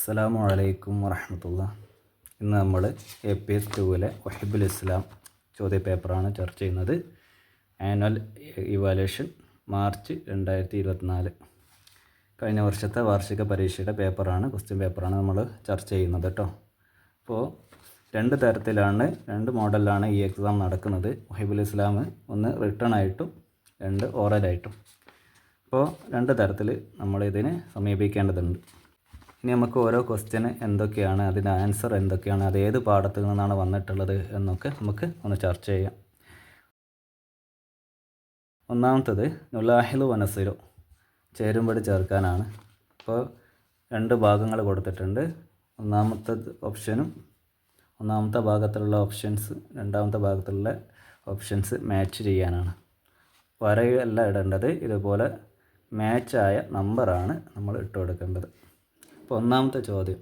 അസ്സലാമു അലൈക്കും വറഹ്മത്തുള്ളാഹി. ഇന്ന് നമ്മൾ APS 2-ലെ വഹിബുൽ ഇസ്ലാം ചോദ്യ പേപ്പറാണ് ചർച്ച ചെയ്യുന്നത്. ആനുവൽ ഇവാലുവേഷൻ മാർച്ച് 2024 കഴിഞ്ഞ വർഷത്തെ വാർഷിക പരീക്ഷയുടെ പേപ്പറാണ്, ക്വസ്റ്റ്യൻ പേപ്പറാണ് നമ്മൾ ചർച്ച ചെയ്യുന്നത് കേട്ടോ. അപ്പോൾ രണ്ട് മോഡലിലാണ് ഈ എക്സാം നടക്കുന്നത്. വഹിബുൽ ഇസ്ലാം ഒന്ന് റിട്ടൺ ആയിട്ടും രണ്ട് ഓറലായിട്ടും. അപ്പോൾ രണ്ട് തരത്തിൽ നമ്മളിതിനെ സമീപിക്കേണ്ടതുണ്ട്. ഇനി നമുക്ക് ഓരോ ക്വസ്റ്റ്യന് എന്തൊക്കെയാണ്, അതിൻ്റെ ആൻസർ എന്തൊക്കെയാണ്, അത് ഏത് പാഠത്തിൽ നിന്നാണ് വന്നിട്ടുള്ളത് എന്നൊക്കെ നമുക്ക് ഒന്ന് ചർച്ച ചെയ്യാം. ഒന്നാമത്തത് നുലാഹിലു വനസിലു, ചേരുംപടി ചേർക്കാനാണ്. അപ്പോൾ രണ്ട് ഭാഗങ്ങൾ കൊടുത്തിട്ടുണ്ട്. ഒന്നാമത്തെ ഭാഗത്തിലുള്ള ഓപ്ഷൻസ് രണ്ടാമത്തെ ഭാഗത്തിലുള്ള ഓപ്ഷൻസ് മാച്ച് ചെയ്യാനാണ്. വരയല്ല ഇടേണ്ടത്, ഇതുപോലെ മാച്ചായ നമ്പറാണ് നമ്മൾ ഇട്ട് കൊടുക്കേണ്ടത്. അപ്പോൾ ഒന്നാമത്തെ ചോദ്യം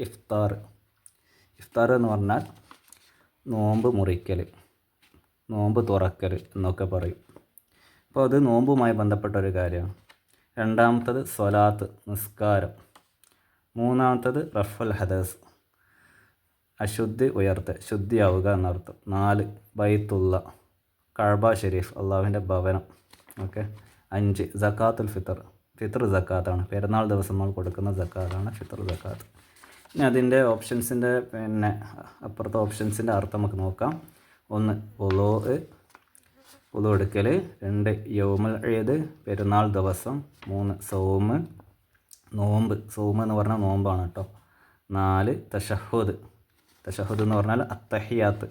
ഇഫ്താർ എന്ന് പറഞ്ഞാൽ നോമ്പ് മുറിക്കൽ, നോമ്പ് തുറക്കൽ എന്നൊക്കെ പറയും. അപ്പോൾ അത് നോമ്പുമായി ബന്ധപ്പെട്ട ഒരു കാര്യമാണ്. രണ്ടാമത്തത് സ്വലാത്ത്, നിസ്കാരം. മൂന്നാമത്തത് റഫൽ ഹദസ്, അശുദ്ധി ഉയർത്ത്, ശുദ്ധിയാവുക എന്നർത്ഥം. 4 ബൈത്തുള്ള, കഅബ ഷരീഫ്, അള്ളാഹുവിൻ്റെ ഭവനം. ഓക്കെ. 5 സക്കാത്തുൽ ഫിത്ർ സക്കാത്താണ്, പെരുന്നാൾ ദിവസം നമ്മൾ കൊടുക്കുന്ന സക്കാത്താണ് ഫിത്ർ സക്കാത്ത്. ഇനി അതിൻ്റെ ഓപ്ഷൻസിൻ്റെ അപ്പുറത്തെ ഓപ്ഷൻസിൻ്റെ അർത്ഥം നമുക്ക് നോക്കാം. 1 ഉളു എടുക്കൽ, 2 യൗമുൽ ഈദ്, പെരുന്നാൾ ദിവസം. 3 നോമ്പ് എന്ന് പറഞ്ഞാൽ നോമ്പാണ് കേട്ടോ. 4 തശഹുദ് എന്ന് പറഞ്ഞാൽ അത്തഹിയാത്ത്.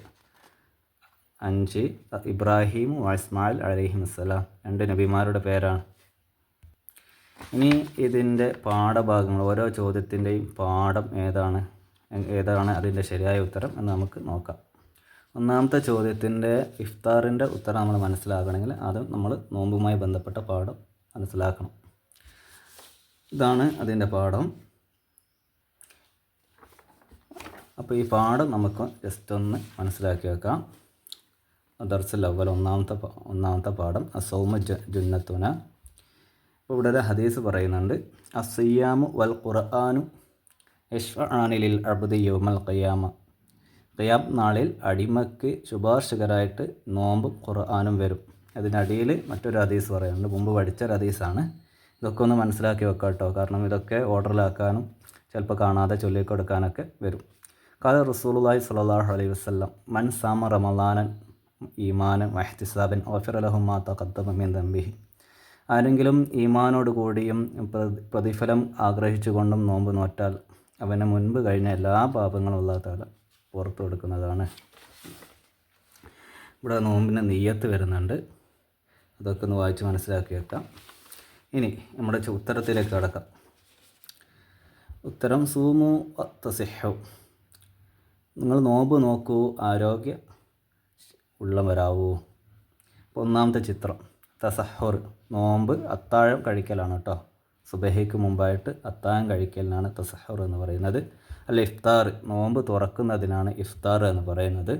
5 ഇബ്രാഹിം ഇസ്മായിൽ അലൈഹിമുസ്സലാം, 2 നബിമാരുടെ പേരാണ്. ഇനി ഇതിൻ്റെ പാഠഭാഗങ്ങൾ, ഓരോ ചോദ്യത്തിൻ്റെയും പാഠം ഏതാണ് അതിൻ്റെ ശരിയായ ഉത്തരം എന്ന് നമുക്ക് നോക്കാം. ഒന്നാമത്തെ ചോദ്യത്തിൻ്റെ ഇഫ്താറിൻ്റെ ഉത്തരം നമ്മൾ മനസ്സിലാക്കണമെങ്കിൽ ആദ്യം നമ്മൾ നോമ്പുമായി ബന്ധപ്പെട്ട പാഠം മനസ്സിലാക്കണം. ഇതാണ് അതിൻ്റെ പാഠം. അപ്പോൾ ഈ പാഠം നമുക്ക് ജസ്റ്റ് ഒന്ന് മനസ്സിലാക്കി വെക്കാം. ദർസുൽ അവ്വൽ ഒന്നാമത്തെ പാഠം അസൗമ ജുന്നത്തുന. അപ്പോൾ ഇവിടെ ഒരു ഹദീസ് പറയുന്നുണ്ട്. അസ്സിയാമു വൽ ഖുർആനു യശ്ഫഅാനി ലിൽ അബ്ദി യൗമൽ ഖിയാമ. ഖിയാം നാളിൽ അടിമയ്ക്ക് ശുപാർശകരായിട്ട് നോമ്പും ഖുർആനും വരും. അതിനടിയിൽ മറ്റൊരു ഹദീസ് പറയുന്നുണ്ട്, മുമ്പ് പഠിച്ച ഒരു ഹദീസാണ്. ഇതൊക്കെ ഒന്ന് മനസ്സിലാക്കി വെക്കാം കേട്ടോ, കാരണം ഇതൊക്കെ ഓർഡറിലാക്കാനും ചിലപ്പോൾ കാണാതെ ചൊല്ലിക്കൊടുക്കാനൊക്കെ വരും. ഖാല റസൂലുള്ളാഹി സ്വല്ലല്ലാഹു അലൈഹി വസല്ലം മൻ സാമ റമളാനൻ ഈമാനൻ വഹ്തിസാബൻ ഗഫിറ ലഹു മാ തഖദ്ദമ മിൻ ദംബിഹി. ആരെങ്കിലും ഈമാനോട് കൂടിയും പ്രതിഫലം ആഗ്രഹിച്ചുകൊണ്ടും നോമ്പ് നോറ്റാൽ അവന് മുൻപ് കഴിഞ്ഞ എല്ലാ പാപങ്ങളും അല്ലാഹു തആല പുറത്തു കൊടുക്കുന്നതാണ്. ഇവിടെ നോമ്പിന് നിയ്യത്ത് വരുന്നുണ്ട്, അതൊക്കെ ഒന്ന് വായിച്ച് മനസ്സിലാക്കി വെക്കാം. ഇനി നമ്മുടെ ഉത്തരത്തിലേക്ക് കടക്കാം. ഉത്തരം സൂമു തസിഹു, നിങ്ങൾ നോമ്പ് നോക്കൂ, ആരോഗ്യ ഉള്ളവരാവൂ. അപ്പോൾ ഒന്നാമത്തെ ചിത്രം തസഹുർ, നോമ്പ് അത്താഴം കഴിക്കലാണ് കേട്ടോ. സുബഹിക്ക് മുമ്പായിട്ട് അത്താഴം കഴിക്കലിനാണ് തസഹുർ എന്ന് പറയുന്നത്. അല്ല ഇഫ്താർ, നോമ്പ് തുറക്കുന്നതിനാണ് ഇഫ്താർ എന്ന് പറയുന്നത്.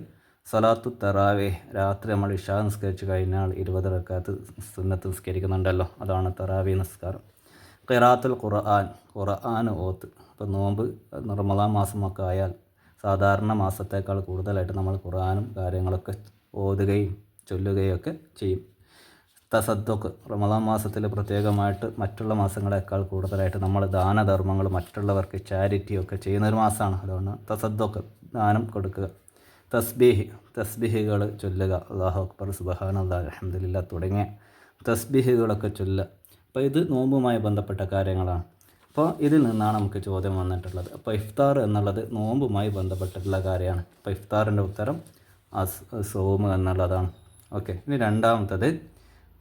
സലാത്തു തറാവീഹ്, രാത്രി നമ്മൾ ഇഷാ നിസ്കരിച്ച് കഴിഞ്ഞാൽ 20 റക്അത്ത് സുന്നത്ത് നിസ്കരിക്കുന്നുണ്ടല്ലോ, അതാണ് തറാവീഹ് നിസ്കാരം. ഖിറാത്തുൽ ഖുർആൻ ഓത്ത്. അപ്പോൾ നോമ്പ് റമളാൻ മാസമൊക്കെ ആയാൽ സാധാരണ മാസത്തേക്കാൾ കൂടുതലായിട്ട് നമ്മൾ ഖുർആനും കാര്യങ്ങളൊക്കെ ഓതുകയും ചൊല്ലുകയും ഒക്കെ ചെയ്യും. തസദ്ദുഖ്, റമളാൻ മാസത്തിൽ പ്രത്യേകമായിട്ട് മറ്റുള്ള മാസങ്ങളെക്കാൾ കൂടുതലായിട്ട് നമ്മൾ ദാനധർമ്മങ്ങൾ, മറ്റുള്ളവർക്ക് ചാരിറ്റിയൊക്കെ ചെയ്യുന്നൊരു മാസമാണ്. അതുകൊണ്ട് തസദ്ദുഖ്, ദാനം കൊടുക്കുക. തസ്ബീഹുകൾ ചൊല്ലുക, അല്ലാഹു അക്ബർ, സുബ്ഹാനല്ലാഹ്, അൽഹംദുലില്ലാഹ് തുടങ്ങിയ തസ്ബീഹുകളൊക്കെ ചൊല്ലുക. അപ്പോൾ ഇത് നോമ്പുമായി ബന്ധപ്പെട്ട കാര്യങ്ങളാണ്. അപ്പോൾ ഇതിൽ നിന്നാണ് നമുക്ക് ചോദ്യം വന്നിട്ടുള്ളത്. അപ്പോൾ ഇഫ്താർ എന്നുള്ളത് നോമ്പുമായി ബന്ധപ്പെട്ടിട്ടുള്ള കാര്യമാണ്. അപ്പോൾ ഇഫ്താറിൻ്റെ ഉത്തരം സൗമ് എന്നുള്ളതാണ്. ഓക്കെ. ഇനി രണ്ടാമത്തത്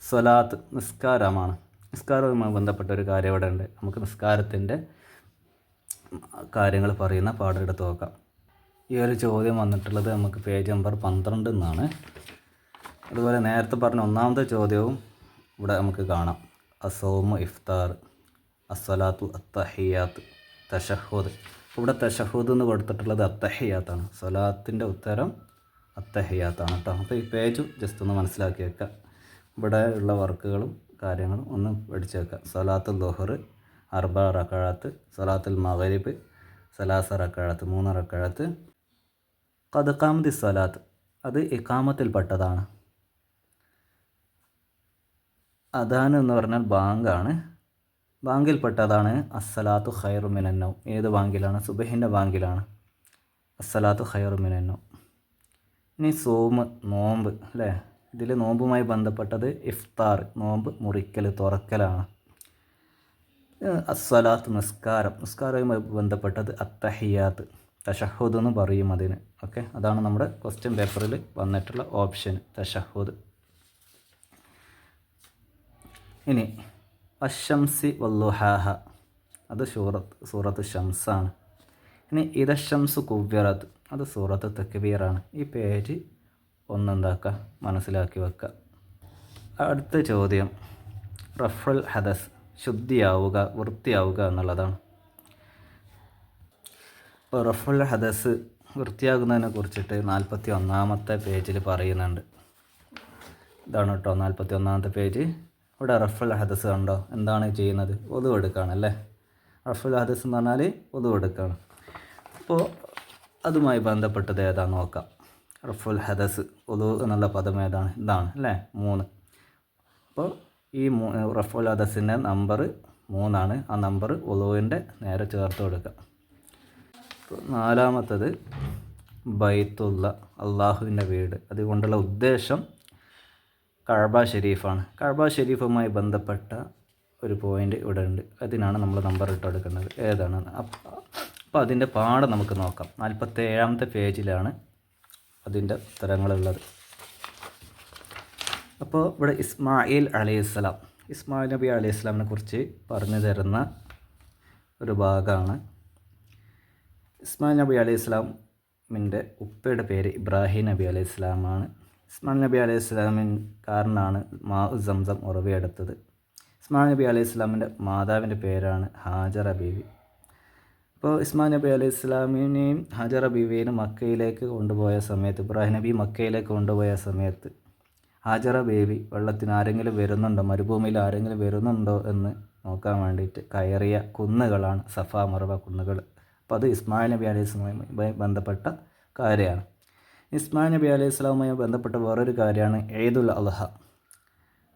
സ്വലാത്ത്, നിസ്കാരമാണ്. നിസ്കാരവുമായി ബന്ധപ്പെട്ട ഒരു കാര്യം ഇവിടെ ഉണ്ട്. നമുക്ക് നിസ്കാരത്തിൻ്റെ കാര്യങ്ങൾ പറയുന്ന പാഠം എടുത്ത് നോക്കാം. ഈ ഒരു ചോദ്യം വന്നിട്ടുള്ളത് നമുക്ക് പേജ് നമ്പർ 12 എന്നാണ്. അതുപോലെ നേരത്തെ പറഞ്ഞ ഒന്നാമത്തെ ചോദ്യവും ഇവിടെ നമുക്ക് കാണാം. അസൗമു ഇഫ്താർ, അസ്സലാത്തു അത്തഹിയാത്ത്, തശഹുദ്. ഇവിടെ തശഹുദ് എന്ന് കൊടുത്തിട്ടുള്ളത് അത്തഹിയാത്താണ്. സ്വലാത്തിൻ്റെ ഉത്തരം അത്തഹിയാത്താണ് കേട്ടോ. അപ്പോൾ ഈ പേജ് ജസ്റ്റ് ഒന്ന് മനസ്സിലാക്കി വെക്കുക. ഇവിടെ ഉള്ള വർക്കുകളും കാര്യങ്ങളും ഒന്ന് പഠിച്ചു വെക്കുക. സ്വലാത്തുൽ ദുഹർ 4 റകഅത്ത്, സ്വലാത്തുൽ മഗ്രിബ് സലാസ റക്കഅത്ത് 3 റക്കഅത്ത്. ഖദ് ഖാമത്തി സ്വലാത്ത് അത് ഇഖാമത്തിൽപ്പെട്ടതാണ്. അദാൻ എന്ന് പറഞ്ഞാൽ ബാങ്കാണ്, ബാങ്കിൽപ്പെട്ടതാണ്. അസ്സലാത്തു ഖൈറു മിനന്നൗം ഏത് ബാങ്കിലാണ്? സുബഹിൻ്റെ ബാങ്കിലാണ്. അസ്സലാത്തു ഖൈറു മിനന്നൗം. ഇനി സോമ് നോമ്പ് അല്ലേ, ഇതിൽ നോമ്പുമായി ബന്ധപ്പെട്ടത് ഇഫ്താർ നോമ്പ് മുറിക്കൽ തുറക്കലാണ്. അസ്സലാത്ത് നിസ്കാരവുമായി ബന്ധപ്പെട്ടത് അത്തഹിയാത്ത് തശഹുദ് എന്ന് പറയും അതിന്. ഓക്കെ, അതാണ് നമ്മുടെ ക്വസ്റ്റ്യൻ പേപ്പറിൽ വന്നിട്ടുള്ള ഓപ്ഷൻ തശഹുദ്. ഇനി അശംസി വല്ലുഹാഹ അത് സൂറത്ത് ഷംസാണ്. ഇനി ഇദശംസു കുവ്വിറത്ത് അത് സൂറത്ത് തക്ബീറാണ്. ഈ പേജ് ഒന്നെന്താക്കുക, മനസ്സിലാക്കി വെക്കുക. അടുത്ത ചോദ്യം റഫുൽ ഹദസ് ശുദ്ധിയാവുക, വൃത്തിയാവുക എന്നുള്ളതാണ്. ഇപ്പോൾ റഫുൽ ഹദസ് വൃത്തിയാകുന്നതിനെ കുറിച്ചിട്ട് 41-ാമത്തെ പേജിൽ പറയുന്നുണ്ട്. ഇതാണ് കേട്ടോ 41-ാമത്തെ പേജ്. ഇവിടെ റഫുൽ ഹദസ് കണ്ടോ, എന്താണ് ചെയ്യുന്നത്? ഒതു എടുക്കുകയാണ് അല്ലേ. റഫുൽ ഹദസ് എന്ന് പറഞ്ഞാൽ ഒതു എടുക്കുകയാണ്. അപ്പോൾ അതുമായി ബന്ധപ്പെട്ടത് ഏതാണെന്ന് നോക്കാം. റഫുൽ ഹദസ് ഒതു എന്നുള്ള പദം ഏതാണ്? ഇതാണ് അല്ലേ, 3. അപ്പോൾ ഈ റഫുൽ ഹദസിൻ്റെ നമ്പർ 3 ആ നമ്പർ ഒലുവിൻ്റെ നേരെ ചേർത്ത് കൊടുക്കുക. 4-മത്തത് ബൈത്തുള്ള അള്ളാഹുവിൻ്റെ വീട്, അതുകൊണ്ടുള്ള ഉദ്ദേശം കഅബ ഷരീഫാണ്. കഅബ ഷരീഫുമായി ബന്ധപ്പെട്ട ഒരു പോയിൻ്റ് ഇവിടെ ഉണ്ട്, അതിനാണ് നമ്മൾ നമ്പർ ഇട്ട് കൊടുക്കുന്നത്. ഏതാണ്? അപ്പോൾ അതിൻ്റെ പാഠം നമുക്ക് നോക്കാം. 47-ാമത്തെ പേജിലാണ് അതിൻ്റെ ഉത്തരങ്ങളുള്ളത്. അപ്പോൾ ഇവിടെ ഇസ്മായിൽ അലൈഹിസ്സലാം, ഇസ്മായിൽ നബി അലൈഹിസ്സലാമിനെ കുറിച്ച് പറഞ്ഞു തരുന്ന ഒരു ഭാഗമാണ്. ഇസ്മായിൽ നബി അലൈഹിസ്സലാമിൻ്റെ ഉപ്പയുടെ പേര് ഇബ്രാഹിം നബി അലൈഹിസ്സലാമാണ്. ഇസ്മായിൽ നബി അലൈഹിസ്സലാമിൻ കാരനാണ് സംസം ഉറവിയെടുത്തത്. ഇസ്മായിൽ നബി അലൈഹിസ്സലാമിൻ്റെ മാതാവിൻ്റെ പേരാണ് ഹാജറ ബീവി. അപ്പോൾ ഇസ്മായിൽ നബി അലൈഹിസ്സലാമിനെയും ഹാജറ ബീവിയെയും മക്കയിലേക്ക് കൊണ്ടുപോയ സമയത്ത്, ഇബ്രാഹിം നബി മക്കയിലേക്ക് കൊണ്ടുപോയ സമയത്ത് ഹാജറ ബേബി വെള്ളത്തിന് ആരെങ്കിലും വരുന്നുണ്ടോ, മരുഭൂമിയിൽ ആരെങ്കിലും വരുന്നുണ്ടോ എന്ന് നോക്കാൻ വേണ്ടിയിട്ട് കയറിയ കുന്നുകളാണ് സഫ മർവ കുന്നുകൾ. അപ്പോൾ അത് ഇസ്മായിൽ നബി അലൈഹിസ്സലാമുമായി ബന്ധപ്പെട്ട കാര്യമാണ്. ഇസ്മായിൽ നബി അലൈഹിസ്സലാമുമായി ബന്ധപ്പെട്ട വേറൊരു കാര്യമാണ് ഈദുൽ അദ്ഹ,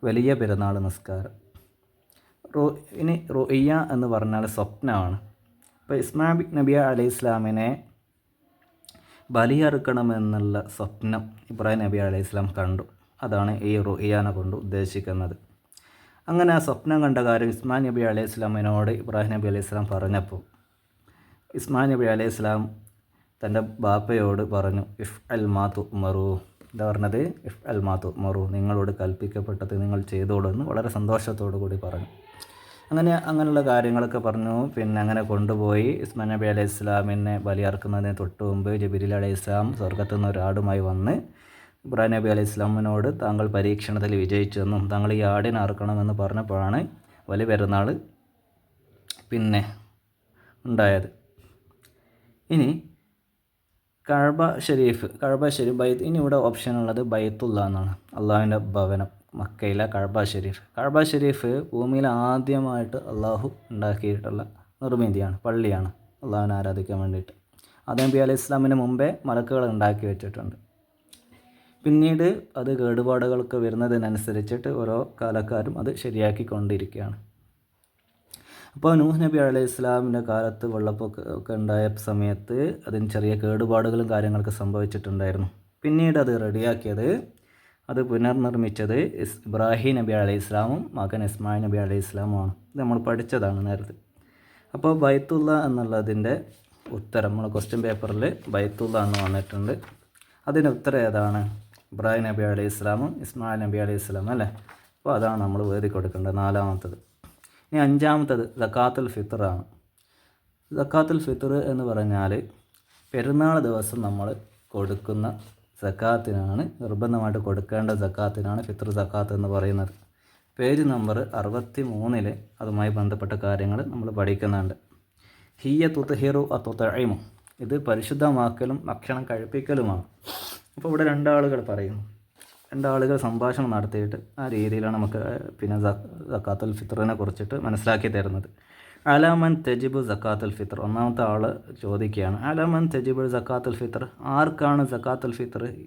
വലിയ പെരുന്നാൾ നിസ്കാരം. ഇനി റുഇയ എന്ന് പറഞ്ഞാൽ സ്വപ്നമാണ്. അപ്പോൾ ഇസ്മായിൽ നബി അലൈഹിസ്സലാമിനെ ബലിയറുക്കണമെന്നുള്ള സ്വപ്നം ഇബ്രാഹിം നബി അലൈഹിസ്സലാം കണ്ടു. അതാണ് ഈ റുഇയാനെ കൊണ്ട് ഉദ്ദേശിക്കുന്നത്. അങ്ങനെ ആ സ്വപ്നം കണ്ട കാര്യം ഇസ്മായിൽ നബി അലൈഹിസ്സലാമിനോട് ഇബ്രാഹിം നബി അലൈഹിസ്സലാം പറഞ്ഞപ്പോൾ ഇസ്മായിൽ നബി അലൈഹിസ്സലാം തൻ്റെ ബാപ്പയോട് പറഞ്ഞു, ഇഫ് അൽ മാ തുമറു, എന്താ പറഞ്ഞത്? ഇഫ് അൽ മാ തുമറു, നിങ്ങളോട് കൽപ്പിക്കപ്പെട്ടത് നിങ്ങൾ ചെയ്തോളൂ എന്ന് വളരെ സന്തോഷത്തോടു കൂടി പറഞ്ഞു. അങ്ങനെയുള്ള കാര്യങ്ങളൊക്കെ പറഞ്ഞു. പിന്നെ അങ്ങനെ കൊണ്ടുപോയി ഇസ്മായിൽ നബി അലൈഹിസ്സലാമിനെ ബലിയർക്കുന്നതിന് തൊട്ട് മുമ്പ് ജിബ്രീൽ അലൈഹിസ്സലാം സ്വർഗ്ഗത്തു നിന്ന് ഒരാടുമായി വന്ന് ഇബ്രാഹിം നബി അലൈഹിസ്സലാമിനോട് താങ്കൾ പരീക്ഷണത്തിൽ വിജയിച്ചെന്നും താങ്കൾ ഈ ആടിനെ അറുക്കണമെന്ന് പറഞ്ഞപ്പോഴാണ് വലിയ പെരുന്നാൾ പിന്നെ ഉണ്ടായത്. ഇനി കഅബ ഷരീഫ് ഇനി ഇവിടെ ഓപ്ഷൻ ഉള്ളത് ബൈത്തുള്ള എന്നാണ്, അള്ളാഹുവിൻ്റെ ഭവനം, മക്കയിലെ കഅബ ഷരീഫ് ഭൂമിയിൽ ആദ്യമായിട്ട് അള്ളാഹു ഉണ്ടാക്കിയിട്ടുള്ള നിർമ്മിതിയാണ്, പള്ളിയാണ് അള്ളാഹുവിനെ ആരാധിക്കാൻ വേണ്ടിയിട്ട്. ആദം നബി അലൈഹി ഇസ്ലാമിന് മുമ്പേ മലക്കുകൾ ഉണ്ടാക്കി വെച്ചിട്ടുണ്ട്. പിന്നീട് അത് കേടുപാടുകളൊക്കെ വരുന്നതിനനുസരിച്ചിട്ട് ഓരോ കാലക്കാരും അത് ശരിയാക്കിക്കൊണ്ടിരിക്കുകയാണ്. അപ്പോൾ നൂഹ് നബി അലൈഹി ഇസ്ലാമിൻ്റെ കാലത്ത് വെള്ളപ്പൊക്കമൊക്കെ ഉണ്ടായ സമയത്ത് അതിന് ചെറിയ കേടുപാടുകളും കാര്യങ്ങളൊക്കെ സംഭവിച്ചിട്ടുണ്ടായിരുന്നു. പിന്നീട് അത് റെഡിയാക്കിയത്, അത് പുനർനിർമ്മിച്ചത് ഇബ്രാഹിം നബി അലൈഹി ഇസ്ലാമും മകൻ ഇസ്മായിൽ നബി അലൈഹി ഇസ്ലാമുമാണ്. ഇത് നമ്മൾ പഠിച്ചതാണ് നേരത്തെ. അപ്പോൾ ബൈത്തുള്ള എന്നുള്ളതിൻ്റെ ഉത്തരം നമ്മൾ ക്വസ്റ്റ്യൻ പേപ്പറിൽ ബൈത്തുള്ള എന്ന് വന്നിട്ടുണ്ട്. അതിൻ്റെ ഉത്തരം ഏതാണ്? ഇബ്രാഹിം നബി അലൈഹി ഇസ്ലാമും ഇസ്മായിൽ നബി അലൈഹി ഇസ്ലാമും അല്ലേ. അപ്പോൾ അതാണ് നമ്മൾ എഴുതി കൊടുക്കേണ്ടത്. 4-മത്തത്. ഇനി 5-മത്തത് സക്കാത്തുൽ ഫിത്റാണ്. സക്കാത്തുൽ ഫിത്ർ എന്ന് പറഞ്ഞാൽ പെരുന്നാൾ ദിവസം നമ്മൾ കൊടുക്കുന്ന സക്കാത്തിനാണ്, നിർബന്ധമായിട്ട് കൊടുക്കേണ്ട സക്കാത്തിനാണ് ഫിത്ർ സക്കാത്ത് എന്ന് പറയുന്നത്. പേജ് നമ്പർ 63 അതുമായി ബന്ധപ്പെട്ട കാര്യങ്ങൾ നമ്മൾ പഠിക്കുന്നുണ്ട്. ഹിയ തുത്ഹിറു അത്തുതഇമു, ഇത് പരിശുദ്ധമാക്കലും ഭക്ഷണം കഴിപ്പിക്കലുമാണ്. അപ്പോൾ ഇവിടെ രണ്ടാളുകൾ പറയുന്നു, രണ്ടാളുകൾ സംഭാഷണം നടത്തിയിട്ട് ആ രീതിയിലാണ് നമുക്ക് പിന്നെ സക്കാത്തുൽ ഫിത്റിനെ കുറിച്ചിട്ട് മനസ്സിലാക്കി തരുന്നത്. അലമൻ തെജിബ് സക്കാത്തുൽ ഫിത്ർ. ഒന്നാമത്തെ ആൾ ചോദിക്കുകയാണ്, അലമൻ തെജിബ് സക്കാത്തുൽ ഫിത്ർ, ആർക്കാണ് സക്കാത്തുൽ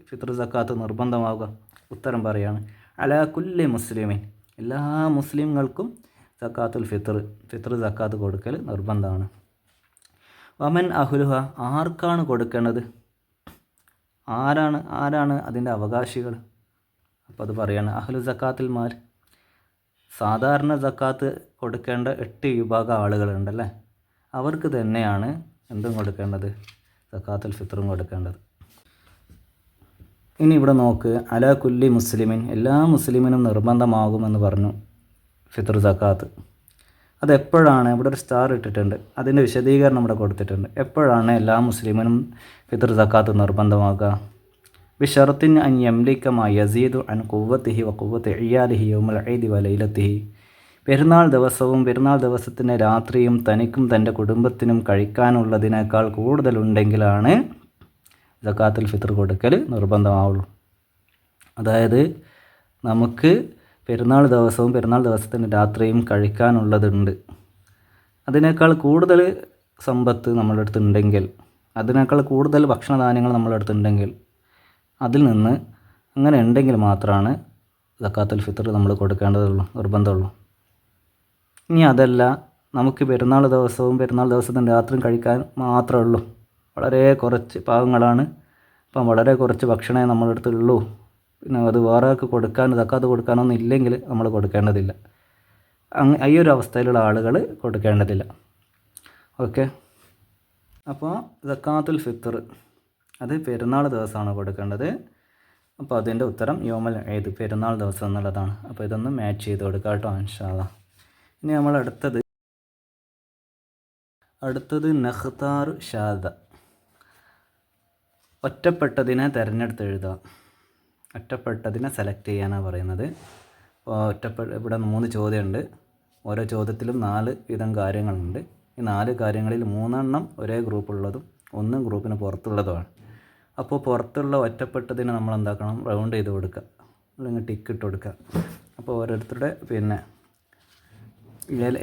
ഫിത്ർ സക്കാത്ത് നിർബന്ധമാവുക? ഉത്തരം പറയാണ്, അലാ കുല്ലി മുസ്ലിമിൻ, എല്ലാ മുസ്ലിങ്ങൾക്കും സക്കാത്തുൽ ഫിത്ർ സക്കാത്ത് കൊടുക്കൽ നിർബന്ധമാണ്. വമൻ അഹ്ലുഹ, ആർക്കാണ് കൊടുക്കേണ്ടത്? ആരാണ് അതിൻ്റെ അവകാശികൾ? അപ്പോൾ അത് പറയാണ്, അഹ്ലു സക്കാത്തുൽ മാൽ, സാധാരണ സക്കാത്ത് കൊടുക്കേണ്ട 8 വിഭാഗം ആളുകളുണ്ടല്ലേ, അവർക്ക് തന്നെയാണ് എന്തും കൊടുക്കേണ്ടത്, സക്കാത്തുൽ ഫിത്റും കൊടുക്കേണ്ടത്. ഇനി ഇവിടെ നോക്ക്, അലാ കുല്ലി മുസ്ലിമിൻ, എല്ലാ മുസ്ലിമിനും നിർബന്ധമാകുമെന്ന് പറഞ്ഞു ഫിത്ർ സക്കാത്ത്. അതെപ്പോഴാണ്? ഇവിടെ ഒരു സ്റ്റാർ ഇട്ടിട്ടുണ്ട്, അതിൻ്റെ വിശദീകരണം ഇവിടെ കൊടുത്തിട്ടുണ്ട്. എപ്പോഴാണ് എല്ലാ മുസ്ലിമിനും ഫിത്ർ സക്കാത്ത് നിർബന്ധമാകുക? ബിഷറത്തിൻ അൻ യംലിക മാ യസീദു അൻ ഖുവ്വത്തിഹി വ ഖുവ്വത്തി ഇയാലിഹി യൗമൽ ഈദി വ ലൈലത്തിഹി, പെരുന്നാൾ ദിവസവും പെരുന്നാൾ ദിവസത്തിൻ്റെ രാത്രിയും തനിക്കും തൻ്റെ കുടുംബത്തിനും കഴിക്കാനുള്ളതിനേക്കാൾ കൂടുതലുണ്ടെങ്കിലാണ് സക്കാത്തുൽ ഫിത്ർ കൊടുക്കൽ നിർബന്ധമാവുള്ളൂ. അതായത് നമുക്ക് പെരുന്നാൾ ദിവസവും പെരുന്നാൾ ദിവസത്തിൻ്റെ രാത്രിയും കഴിക്കാനുള്ളതുണ്ട്, അതിനേക്കാൾ കൂടുതൽ സമ്പത്ത് നമ്മളുടെ അടുത്തുണ്ടെങ്കിൽ, അതിനേക്കാൾ കൂടുതൽ ഭക്ഷണധാന്യങ്ങൾ നമ്മളുടെ അടുത്തുണ്ടെങ്കിൽ, അതിൽ നിന്ന് അങ്ങനെ ഉണ്ടെങ്കിൽ മാത്രമാണ് സക്കാത്തുൽ ഫിത്ർ നമ്മൾ കൊടുക്കേണ്ടതുള്ളൂ, നിർബന്ധമുള്ളൂ. ഇനി അതല്ല, നമുക്ക് പെരുന്നാൾ ദിവസവും പെരുന്നാൾ ദിവസത്തിൻ്റെ രാത്രിയും കഴിക്കാൻ മാത്രമേ ഉള്ളൂ, വളരെ കുറച്ച് പാവങ്ങളാണ്, അപ്പം വളരെ കുറച്ച് ഭക്ഷണമേ നമ്മുടെ അടുത്തുള്ളൂ, പിന്നെ അത് വേറെ കൊടുക്കാൻ സക്കാത്ത് കൊടുക്കാനൊന്നും ഇല്ലെങ്കിൽ നമ്മൾ കൊടുക്കേണ്ടതില്ല. ഈ ഒരു അവസ്ഥയിലുള്ള ആളുകൾ കൊടുക്കേണ്ടതില്ല. ഓക്കെ, അപ്പോൾ സക്കാത്തുൽ ഫിത്ർ അത് പെരുന്നാൾ ദിവസമാണ് കൊടുക്കേണ്ടത്. അപ്പോൾ അതിൻ്റെ ഉത്തരം യൗമുൽ ഈദ്, പെരുന്നാൾ ദിവസം എന്നുള്ളതാണ്. അപ്പോൾ ഇതൊന്ന് മാച്ച് ചെയ്ത് കൊടുക്കാം കേട്ടോ, ഇൻഷാ അല്ലാഹ്. ഇനി നമ്മൾ അടുത്തത് നഖ്താർ ഷാദ, ഒറ്റപ്പെട്ടതിനെ തിരഞ്ഞെടുത്ത് എഴുതുക. ഒറ്റപ്പെട്ടതിനെ സെലക്ട് ചെയ്യാനാണ് പറയുന്നത്. അപ്പോൾ ഇവിടെ 3 ചോദ്യമുണ്ട്, ഓരോ ചോദ്യത്തിലും 4 വീതം കാര്യങ്ങളുണ്ട്. ഈ 4 കാര്യങ്ങളിൽ 3 എണ്ണം ഒരേ ഗ്രൂപ്പുള്ളതും 1 ഗ്രൂപ്പിന് പുറത്തുള്ളതുമാണ്. അപ്പോൾ പുറത്തുള്ള ഒറ്റപ്പെട്ടതിനെ നമ്മൾ എന്താക്കണം, റൗണ്ട് ചെയ്ത് കൊടുക്കുക, അല്ലെങ്കിൽ ടിക്ക് ഇട്ട് കൊടുക്കുക. അപ്പോൾ ഓരോരുത്തരുടെ പിന്നെ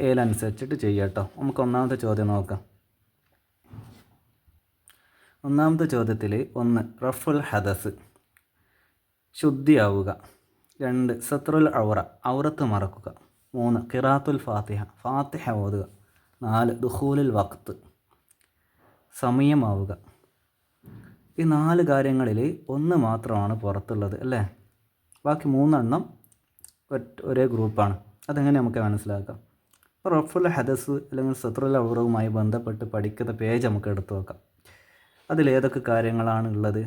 ഏലനുസരിച്ചിട്ട് ചെയ്യുക കേട്ടോ. നമുക്ക് ഒന്നാമത്തെ ചോദ്യം നോക്കാം. ഒന്നാമത്തെ ചോദ്യത്തിൽ 1 റഫുൽ ഹദസ്, ശുദ്ധിയാവുക. 2 സത്രുൽ ഔറത്ത് മറക്കുക. 3 ഖിറാത്തുൽ ഫാത്തിഹ ഓതുക. 4 ദുഖൂലുൽ വഖ്ത്, സമയമാവുക. ഈ 4 കാര്യങ്ങളിൽ 1 മാത്രമാണ് പുറത്തുള്ളത് അല്ലേ, ബാക്കി 3 എണ്ണം ഒരേ ഗ്രൂപ്പാണ്. അതെങ്ങനെ നമുക്ക് മനസ്സിലാക്കാം? ഇപ്പോൾ റഫുൽ ഹദസ് അല്ലെങ്കിൽ സത്രുൽ ഔറവുമായി ബന്ധപ്പെട്ട് പഠിക്കുന്ന പേജ് നമുക്ക് എടുത്തു നോക്കാം. അതിലേതൊക്കെ കാര്യങ്ങളാണ് ഉള്ളത്,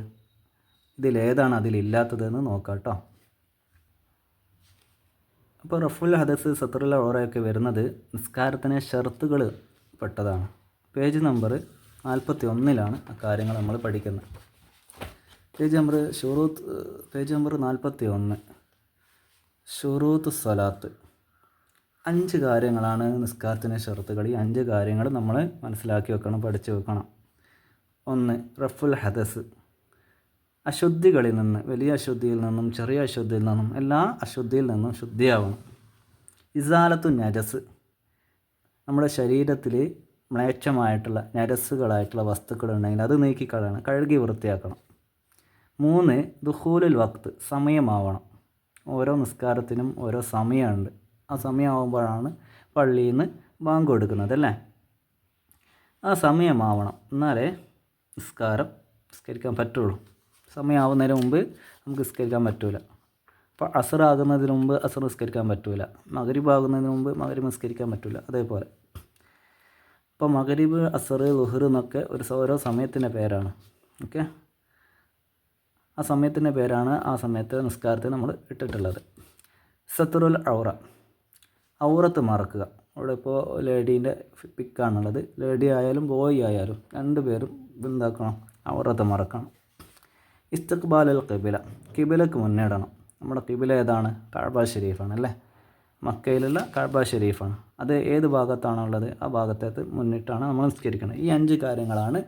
ഇതിലേതാണ് അതിലില്ലാത്തതെന്ന് നോക്കാം കേട്ടോ. അപ്പോൾ റഫുൽ ഹദസ് സത്രുൽ ഔറയൊക്കെ വരുന്നത് നിസ്കാരത്തിന് ഷർത്തുകൾ പെട്ടതാണ്. പേജ് നമ്പർ 41 ആ കാര്യങ്ങൾ നമ്മൾ പഠിക്കുന്നത്. പേജ് നമ്പർ 41 ഷുറൂത്ത് സ്വലാത്ത്. 5 കാര്യങ്ങളാണ് നിസ്കാരത്തിന് ഷർത്തുകൾ. ഈ 5 കാര്യങ്ങൾ നമ്മൾ മനസ്സിലാക്കി വെക്കണം, പഠിച്ചു വെക്കണം. 1 റഫുൽ ഹദസ്, അശുദ്ധികളിൽ നിന്ന്, വലിയ അശുദ്ധിയിൽ നിന്നും ചെറിയ അശുദ്ധിയിൽ നിന്നും എല്ലാ അശുദ്ധിയിൽ നിന്നും ശുദ്ധിയാവണം. ഇസാലത്തു നജസ്, നമ്മുടെ ശരീരത്തിൽ മ്ലേച്ഛമായിട്ടുള്ള നജസ്സുകളായിട്ടുള്ള വസ്തുക്കളുണ്ടെങ്കിൽ അത് നീക്കിക്കളയണം, കഴുകി വൃത്തിയാക്കണം. 3 ദുഖൂലുൽ വഖ്ത്, സമയമാവണം. ഓരോ നിസ്കാരത്തിനും ഓരോ സമയമുണ്ട്, ആ സമയമാകുമ്പോഴാണ് പള്ളിയിൽ നിന്ന് ബാങ്ക് കൊടുക്കുന്നത് അല്ലേ, ആ സമയമാവണം, എന്നാലേ നിസ്കരിക്കാൻ പറ്റുള്ളൂ. സമയമാവുന്നതിന് മുമ്പ് നമുക്ക് നിസ്കരിക്കാൻ പറ്റില്ല. അപ്പോൾ അസർ ആകുന്നതിന് മുമ്പ് അസർ നിസ്കരിക്കാൻ പറ്റില്ല, മഗ്രിബ് ആകുന്നതിന് മുമ്പ് മഗ്രിബ് നിസ്കരിക്കാൻ പറ്റില്ല. അതേപോലെ ഇപ്പോൾ മഗ്രിബ്, അസർ, ളുഹർ എന്നൊക്കെ ഓരോ സമയത്തിൻ്റെ പേരാണ്. ഓക്കെ, ആ സമയത്തിൻ്റെ പേരാണ് ആ സമയത്ത് നിസ്കാരത്തിന് നമ്മൾ ഇട്ടിട്ടുള്ളത്. സത്രുൽ ഔറത്ത് മറക്കുക. അവിടെ ഇപ്പോൾ ലേഡീൻ്റെ പിക്കാണുള്ളത്, ലേഡി ആയാലും ബോയ് ആയാലും 2 പേരും എന്താക്കണം, ഔറത്ത് മറക്കണം. ഇസ്തിഖ്ബാലുൽ കിബിലക്ക് മുന്നിടണം. നമ്മുടെ കിബില ഏതാണ്? കഅബ ഷരീഫാണ് അല്ലേ, മക്കയിലുള്ള കഅബ ഷരീഫാണ്. അത് ഏത് ഭാഗത്താണുള്ളത് ആ ഭാഗത്തേക്ക് മുന്നിട്ടാണ് നമ്മൾ നിസ്കരിക്കുന്നത്. ഈ 5 കാര്യങ്ങളാണ്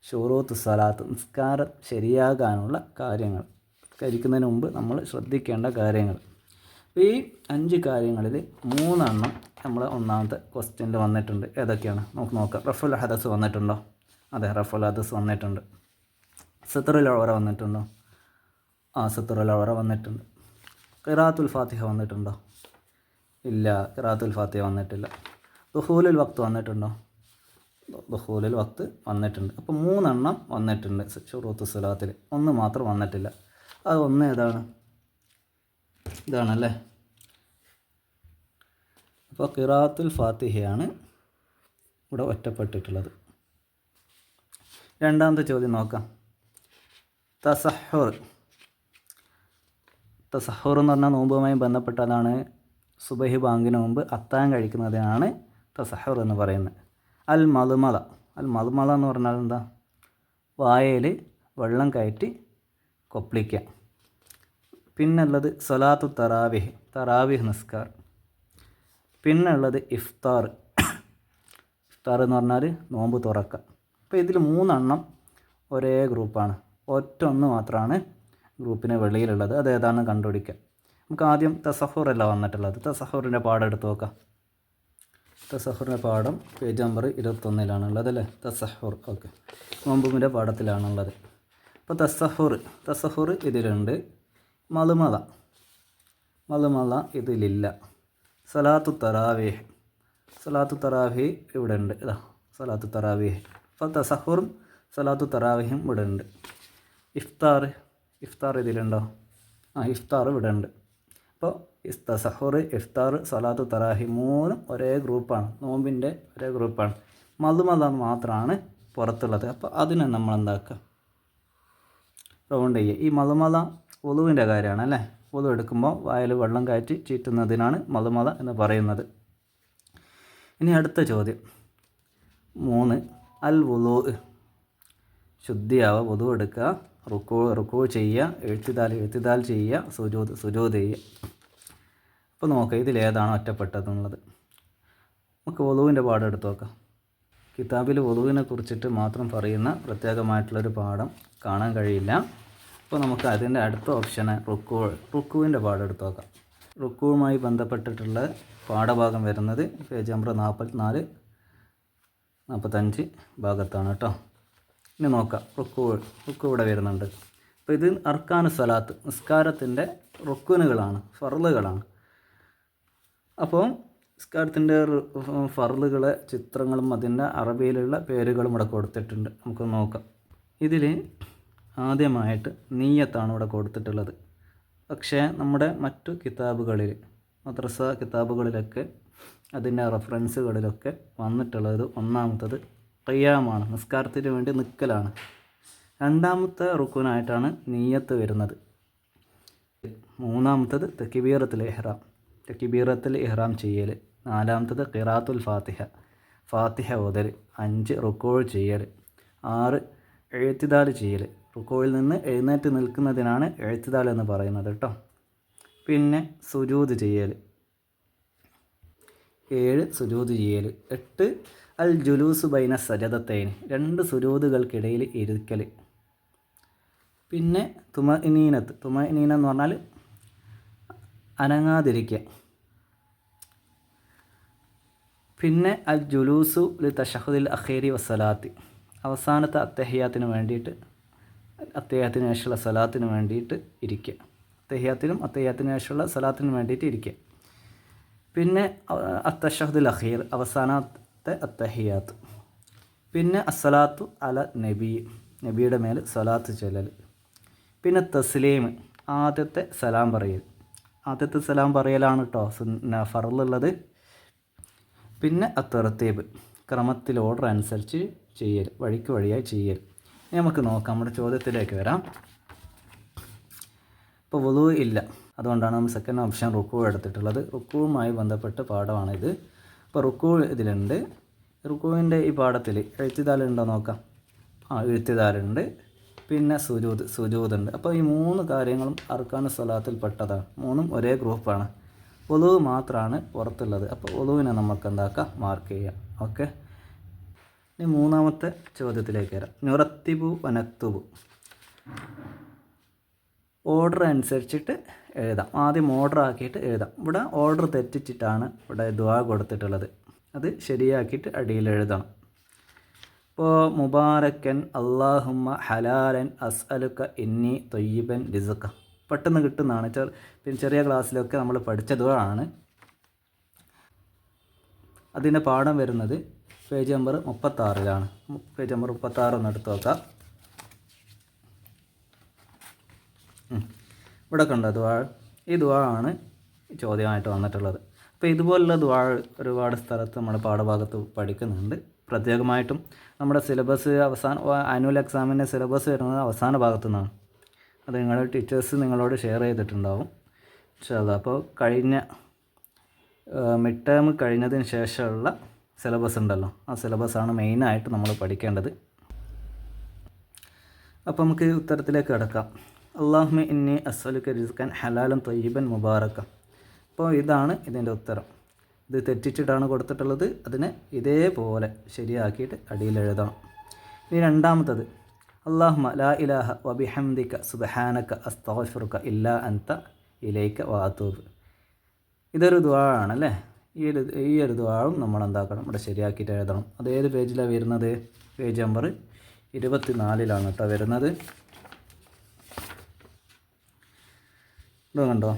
ഷുറൂത്ത് സ്വലാത്ത്, നിസ്കാരം ശരിയാകാനുള്ള കാര്യങ്ങൾ, നിസ്കരിക്കുന്നതിന് മുമ്പ് നമ്മൾ ശ്രദ്ധിക്കേണ്ട കാര്യങ്ങൾ. ഈ 5 കാര്യങ്ങളിൽ 3 എണ്ണം നമ്മൾ ഒന്നാമത്തെ ക്വസ്റ്റ്യനിൽ വന്നിട്ടുണ്ട്. ഏതൊക്കെയാണ് നമുക്ക് നോക്കാം. റഫുൽ ഹദസ് വന്നിട്ടുണ്ടോ? അതെ, റഫുൽ ഹദസ് വന്നിട്ടുണ്ട്. സിത്റുൽ ഔറ വന്നിട്ടുണ്ടോ? സിത്റുൽ ഔറ വന്നിട്ടുണ്ട്. ഖിറാഅത്തുൽ ഫാത്തിഹ വന്നിട്ടുണ്ടോ? ഇല്ല, ഖിറാഅത്തുൽ ഫാത്തിഹ വന്നിട്ടില്ല. ദുഖൂലുൽ വഖ്ത് വന്നിട്ടുണ്ടോ? ദുഖൂലുൽ വഖ്ത് വന്നിട്ടുണ്ട്. അപ്പോൾ 3 എണ്ണം വന്നിട്ടുണ്ട് ശുറൂത്തു സ്വലാത്തിൽ. 1 മാത്രം വന്നിട്ടില്ല. അത് 1 ഏതാണ്? ഇതാണല്ലേ. അപ്പോൾ ഖിറാഅത്തുൽ ഫാത്തിഹയാണ് ഇവിടെ ഒറ്റപ്പെട്ടിട്ടുള്ളത്. രണ്ടാമത്തെ ചോദ്യം നോക്കാം. തസഹുർ എന്ന് പറഞ്ഞാൽ നോമ്പുമായി ബന്ധപ്പെട്ടതാണ്. സുബഹി ബാങ്കിന് മുമ്പ് അത്താഴം കഴിക്കുന്നതിനാണ് തസഹുർ എന്ന് പറയുന്നത്. അൽ മദ്മള എന്ന് പറഞ്ഞാൽ എന്താ? വായയിൽ വെള്ളം കയറ്റി കൊപ്പിളിക്കുക. പിന്നുള്ളത് സ്വലാത്തു തറാവിഹ് നിസ്കാർ. പിന്നുള്ളത് ഇഫ്താർ എന്ന് പറഞ്ഞാൽ നോമ്പ് തുറക്കുക. അപ്പോൾ ഇതിൽ 3 എണ്ണം ഒരേ ഗ്രൂപ്പാണ്. ഒറ്റ മാത്രമാണ് ഗ്രൂപ്പിന് വെളിയിലുള്ളത്. അത് ഏതാണെന്ന് കണ്ടുപിടിക്കുക. നമുക്ക് ആദ്യം തസഹുറല്ല വന്നിട്ടുള്ളത്. തസഹുറിൻ്റെ പാഠം എടുത്ത് നോക്കാം. തസഹുറിൻ്റെ പാഠം പേജ് നമ്പർ 21 അല്ലേ? തസഹുർ. ഓക്കെ, നോമ്പുമിൻ്റെ പാഠത്തിലാണുള്ളത്. അപ്പോൾ തസഹുർ ഇതിലുണ്ട്. മദ്മള ഇതിലില്ല. സലാത്തു തറാവീഹ് ഇവിടെ ഉണ്ട്. ഇതാ സലാത്തു തറാവീഹ്. അപ്പോൾ തസഹുറും സലാത്തു തറാവീഹും ഇവിടെ ഉണ്ട്. ഇഫ്താർ ഇതിലുണ്ടോ? ഇഫ്താർ ഇവിടെ ഉണ്ട്. അപ്പോൾ തസഹുർ, ഇഫ്താർ, സലാത്തു തറാവീഹ് 3 ഒരേ ഗ്രൂപ്പാണ്. നോമ്പിൻ്റെ ഒരേ ഗ്രൂപ്പാണ്. മദ്മള മാത്രമാണ് പുറത്തുള്ളത്. അപ്പോൾ അതിനെ നമ്മൾ എന്താക്കുക? റൗണ്ട് ചെയ്യുക. ഈ മദ്മള വുളുവിൻ്റെ കാര്യമാണ് അല്ലേ? വുളു എടുക്കുമ്പോൾ വായിൽ വെള്ളം കയറ്റി ചീറ്റുന്നതിനാണ് മദ്മള എന്ന് പറയുന്നത്. ഇനി അടുത്ത ചോദ്യം 3. അൽ വുളു. ശുദ്ധിയാവുക, വുളു എടുക്കുക, റുക്കൂ ചെയ്യുക, എഴുത്തിദാൽ ചെയ്യുക, സുജൂദ് ചെയ്യുക. അപ്പോൾ നോക്കാം ഇതിലേതാണ് ഒറ്റപ്പെട്ടതെന്നുള്ളത്. നമുക്ക് വുളുവിൻ്റെ പാഠം എടുത്ത് നോക്കാം. കിതാബിൽ വുളുവിനെ കുറിച്ചിട്ട് മാത്രം പറയുന്ന പ്രത്യേകമായിട്ടുള്ളൊരു പാഠം കാണാൻ കഴിയില്ല. അപ്പോൾ നമുക്ക് അതിൻ്റെ അടുത്ത ഓപ്ഷന് റുക്കുവിൻ്റെ പാഠം എടുത്ത് നോക്കാം. റുക്കുവുമായി ബന്ധപ്പെട്ടിട്ടുള്ള പാഠഭാഗം വരുന്നത് പേജ് നമ്പർ 44-45 ഭാഗത്താണ് കേട്ടോ. ഇനി നോക്കാം. റുക്കു ഇവിടെ വരുന്നുണ്ട്. അപ്പോൾ ഇത് അർക്കാനു സ്വലാത്ത്, നിസ്കാരത്തിൻ്റെ റുക്കുനുകളാണ്, ഫർളുകളാണ്. അപ്പോൾ നിസ്കാരത്തിൻ്റെ ഫർളുകളെ ചിത്രങ്ങളും അതിൻ്റെ അറബിയിലുള്ള പേരുകളും ഇവിടെ കൊടുത്തിട്ടുണ്ട്. നമുക്ക് നോക്കാം. ഇതിൽ ആദ്യമായിട്ട് നീയത്താണ് ഇവിടെ കൊടുത്തിട്ടുള്ളത്. പക്ഷേ നമ്മുടെ മറ്റു കിതാബുകളിൽ, മദ്രസ കിതാബുകളിലൊക്കെ അതിൻ്റെ റെഫറൻസുകളിലൊക്കെ വന്നിട്ടുള്ളത് ഒന്നാമത്തത് ഖിയാമാണ്, നിസ്കാരത്തിന് വേണ്ടി നിൽക്കലാണ്. രണ്ടാമത്തെ റുക്കുനായിട്ടാണ് നീയത്ത് വരുന്നത്. മൂന്നാമത്തത് തക്ബീറത്തുൽ ഇഹ്റാം ചെയ്യൽ. നാലാമത്തത് ഖിറാഅത്തുൽ ഫാത്തിഹ ഓതൽ. 5 റുക്കൂ ചെയ്യൽ. 6 എഴുത്തിദാൽ ചെയ്യൽ. റുക്കോയിൽ നിന്ന് എഴുന്നേറ്റ് നിൽക്കുന്നതിനാണ് എഴുത്തിദാൽ എന്ന് പറയുന്നത് കേട്ടോ. പിന്നെ സുജൂദ് ചെയ്യൽ. 7 സുജൂദ് ചെയ്യൽ. 8 അൽ ജുലൂസു ബൈന സജദത്തൈൻ, 2 സുജൂദുകൾക്കിടയിൽ ഇരിക്കൽ. പിന്നെ തുമഇനീന എന്ന് പറഞ്ഞാൽ അനങ്ങാതിരിക്കുക. പിന്നെ അൽ ജുലൂസു ലി തശഹുദിൽ അഖീരി വസ്സലാത്തി, അവസാനത്തെ അത്തഹിയാത്തിന് ശേഷമുള്ള സലാത്തിന് വേണ്ടിയിട്ട് ഇരിക്കുക. അത്തഹിയാത്തിന് ശേഷമുള്ള സലാത്തിന് വേണ്ടിയിട്ട് ഇരിക്കുക. പിന്നെ അത്തശഹുദുൽ അഖീർ, അവസാനത്തെ അത്തഹിയാത്ത്. പിന്നെ അസ്സലാത്തു അല നബിയുടെ മേൽ സലാത്ത് ചൊല്ലൽ. പിന്നെ തസ്ലീം, ആദ്യത്തെ സലാം പറയലാണ് കേട്ടോ ഫർളുള്ളത്. പിന്നെ അത്തർത്തീബ്, ക്രമത്തിൽ ഓർഡർ അനുസരിച്ച് ചെയ്യൽ, വഴിയായി ചെയ്യൽ. ഇനി നമുക്ക് നോക്കാം, നമ്മുടെ ചോദ്യത്തിലേക്ക് വരാം. ഇപ്പോൾ വുളൂ ഇല്ല, അതുകൊണ്ടാണ് നമ്മൾ സെക്കൻഡ് ഓപ്ഷൻ റുക്കൂ എടുത്തിട്ടുള്ളത്. റുക്കുവുമായി ബന്ധപ്പെട്ട് പാഠമാണിത്. അപ്പോൾ റുക്കൂ ഇതിലുണ്ട്. റുക്കുവിൻ്റെ ഈ പാഠത്തിൽ എഴുത്തിദാലുണ്ടോ നോക്കാം. എഴുത്തിദാലുണ്ട്. പിന്നെ സുജൂദ് ഉണ്ട്. അപ്പോൾ ഈ 3 കാര്യങ്ങളും അർക്കാനു സ്വലാത്തിൽ പെട്ടതാണ്. 3ഉം ഒരേ ഗ്രൂപ്പാണ്. വുളൂ മാത്രമാണ് പുറത്തുള്ളത്. അപ്പോൾ വുളൂവിനെ നമുക്ക് എന്താക്കാം, മാർക്ക് ചെയ്യാം. ഓക്കെ, ഇനി മൂന്നാമത്തെ ചോദ്യത്തിലേക്ക് വരാം. നുറത്തിബു വനക്തുബു. ഓർഡർ അനുസരിച്ചിട്ട് എഴുതാം. ആദ്യം ഓർഡർ ആക്കിയിട്ട് എഴുതാം. ഇവിടെ ഓർഡർ തെറ്റിച്ചിട്ടാണ് ഇവിടെ ദുആ കൊടുത്തിട്ടുള്ളത്. അത് ശരിയാക്കിയിട്ട് അടിയിൽ എഴുതണം. ഇപ്പോൾ മുബാരക്കൻ അല്ലാഹുമ്മ ഹലാലൻ അസ്അലുക ഇന്നി തൊയ്യിബൻ റിസ്ഖ പെട്ടെന്ന് കിട്ടുന്നതാണ്. പിന്നെ ചെറിയ ക്ലാസ്സിലൊക്കെ നമ്മൾ പഠിച്ച ദുആ ആണ്. അതിൻ്റെ പാഠം വരുന്നത് പേജ് നമ്പർ 36-ലാണ്. പേജ് നമ്പർ 36 ഒന്ന് എടുത്ത് നോക്കാം. ഇവിടെ കണ്ടോ ദുആ? ഈ ദുആ ആണ് ചോദ്യമായിട്ട് വന്നിട്ടുള്ളത്. അപ്പോൾ ഇതുപോലുള്ള ദുആ ഒരുപാട് സ്ഥലത്ത് നമ്മുടെ പാഠഭാഗത്ത് പഠിക്കുന്നുണ്ട്. പ്രത്യേകമായിട്ടും നമ്മുടെ സിലബസ് ആനുവൽ എക്സാമിൻ്റെ സിലബസ് വരുന്നത് അവസാന ഭാഗത്തു നിന്നാണ്. അത് നിങ്ങളുടെ ടീച്ചേഴ്സ് നിങ്ങളോട് ഷെയർ ചെയ്തിട്ടുണ്ടാവും ഇൻഷാ അല്ലാഹ്. അപ്പോൾ കഴിഞ്ഞ മിഡ് ടേം കഴിഞ്ഞതിന് ശേഷമുള്ള സിലബസ് ഉണ്ടല്ലോ, ആ സിലബസാണ് മെയിനായിട്ട് നമ്മൾ പഠിക്കേണ്ടത്. അപ്പോൾ നമുക്ക് ഉത്തരത്തിലേക്ക് കിടക്കാം. അല്ലാഹുമ്മ ഇന്നി അസ്അലുക റിസ്ഖൻ ഹലാലൻ ത്വയ്യിബൻ മുബാറക. അപ്പോൾ ഇതാണ് ഇതിൻ്റെ ഉത്തരം. ഇത് തെറ്റിച്ചിട്ടാണ് കൊടുത്തിട്ടുള്ളത്. അതിനെ ഇതേപോലെ ശരിയാക്കിയിട്ട് അടിയിൽ എഴുതണം. ഇനി രണ്ടാമത്തത് അല്ലാഹുമ്മ ലാ ഇലാഹ വബിഹംദിക സുബ്ഹാനക അസ്തഗ്ഫിറുക ഇല്ലാ അൻത ഇലൈക വഅതൂബ്. ഇതൊരു ദുആ ആണല്ലേ. ഈ ഒരു ദുആവും നമ്മൾ എന്താക്കണം, ഇവിടെ ശരിയാക്കിയിട്ട് എഴുതണം. അത് ഏത് പേജിലാണ് വരുന്നത്? പേജ് നമ്പർ 24-ലാണ് കേട്ടോ വരുന്നത്. ഇത് കണ്ടോ,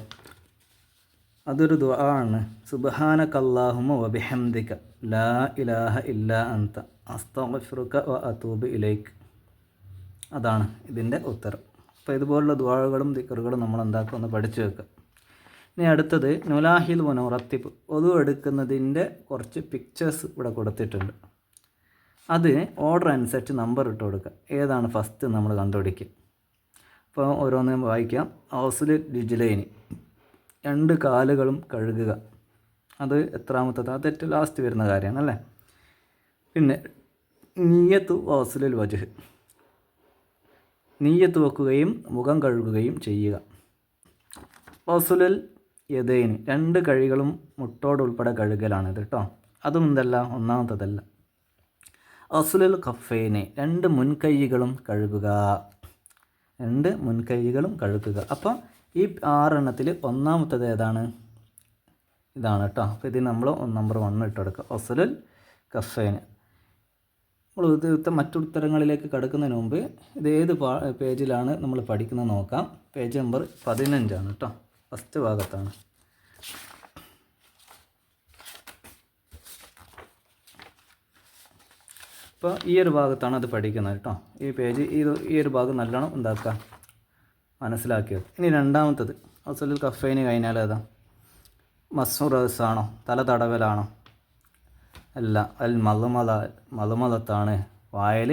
അതൊരു ദുആ ആണ്. സുബ്ഹാനക അല്ലാഹുമ്മ വബിഹംദിക ലാ ഇലാഹ ഇല്ലാ അൻത അസ്തഗ്ഫിറുക വഅതൂബു ഇലൈക്. അതാണ് ഇതിൻ്റെ ഉത്തരം. അപ്പോൾ ഇതുപോലുള്ള ദുആകളും ദിക്റുകളും നമ്മൾ എന്താക്കുക, ഒന്ന് പഠിച്ചു വെക്കുക. ഇനി അടുത്തത് നുലാഹിൽ വനുറത്തിബ്. ഒതു എടുക്കുന്നതിൻ്റെ കുറച്ച് പിക്ചേഴ്സ് ഇവിടെ കൊടുത്തിട്ടുണ്ട്. അത് ഓർഡർ അനുസരിച്ച് നമ്പർ ഇട്ട് കൊടുക്കുക. ഏതാണ് ഫസ്റ്റ് നമ്മൾ കണ്ടുപിടിക്കുക. അപ്പോൾ ഓരോന്നും വായിക്കാം. ഔസുൽ രിജ്ലൈനി, 2 കാലുകളും കഴുകുക. അത് എത്രാമത്തത്? അത് ഏറ്റവും ലാസ്റ്റ് വരുന്ന കാര്യമാണ് അല്ലേ. പിന്നെ നിയ്യത്തു ഔസുലുൽ വജ്ഹ്, നിയ്യത്ത് വെക്കുകയും മുഖം കഴുകുകയും ചെയ്യുക. ഔസുലുൽ യദൈനി, 2 കൈകളും മുട്ടോടുൾപ്പെടെ കഴുകലാണിത് കേട്ടോ. അതും എന്തല്ല, ഒന്നാമത്തതല്ല. ഔസുലുൽ കഫൈനി, 2 മുൻകൈകളും കഴുകുക. 2 മുൻകൈകളും കഴുകുക. അപ്പോൾ ഈ 6 എണ്ണത്തിൽ ഒന്നാമത്തത് ഏതാണ്? ഇതാണ് കേട്ടോ. അപ്പോൾ ഇതിന് നമ്മൾ നമ്പർ 1 ഇട്ട് കൊടുക്കുക. ഔസുലുൽ കഫൈനി. നമ്മൾ ഇത് മറ്റുത്തരങ്ങളിലേക്ക് കടക്കുന്നതിന് മുമ്പ് ഇത് ഏത് പേജിലാണ് നമ്മൾ പഠിക്കുന്നത് നോക്കാം. പേജ് നമ്പർ 15-ആണ് കേട്ടോ. ഫസ്റ്റ് ഭാഗത്താണ്. അപ്പോൾ ഈ ഒരു ഭാഗത്താണ് അത് പഠിക്കുന്നത് കേട്ടോ. ഈ പേജ് ഈ ഒരു ഭാഗം നല്ലോണം എന്താക്കുക, മനസ്സിലാക്കിയത്. ഇനി രണ്ടാമത്തത് ഔസുലുൽ കഫൈനി കഴിഞ്ഞാൽ ഏതാ? മസ്ഹു റഅസാണോ, തല തടവലാണോ? അല്ല, അൽ മളുമലത്താണ്, വായിൽ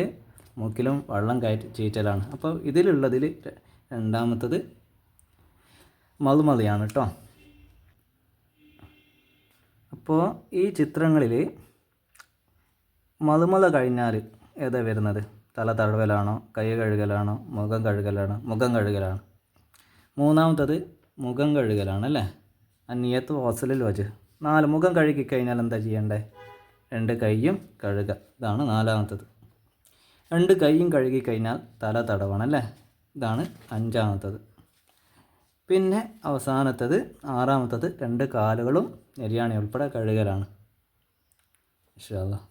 മൂക്കിലും വെള്ളം കയറ്റി ചീറ്റലാണ്. അപ്പോൾ ഇതിലുള്ളതിൽ രണ്ടാമത്തത് മളുമലയാണ് കേട്ടോ. അപ്പോൾ ഈ ചിത്രങ്ങളിൽ മളുമല കഴിഞ്ഞാൽ ഏതാ വരുന്നത്? തല തടവലാണോ, കൈ കഴുകലാണോ, മുഖം കഴുകലാണോ? മുഖം കഴുകലാണ്. മൂന്നാമത്തത് മുഖം കഴുകലാണ് അല്ലേ. അനിയത്ത് ഔസുലുൽ വജ്ഹ്. 4 മുഖം കഴുകിക്കഴിഞ്ഞാൽ എന്താ ചെയ്യേണ്ടത്? 2 കൈയും കഴുകുക. ഇതാണ് നാലാമത്തത്. 2 കൈയും കഴുകിക്കഴിഞ്ഞാൽ തല തടവണം അല്ലേ. ഇതാണ് 5-മത്തത്. പിന്നെ അവസാനത്തത് 6-മത്തത് 2 കാലുകളും നെരിയാണി ഉൾപ്പെടെ കഴുകലാണ്. ഇൻഷാ അല്ലാഹ്.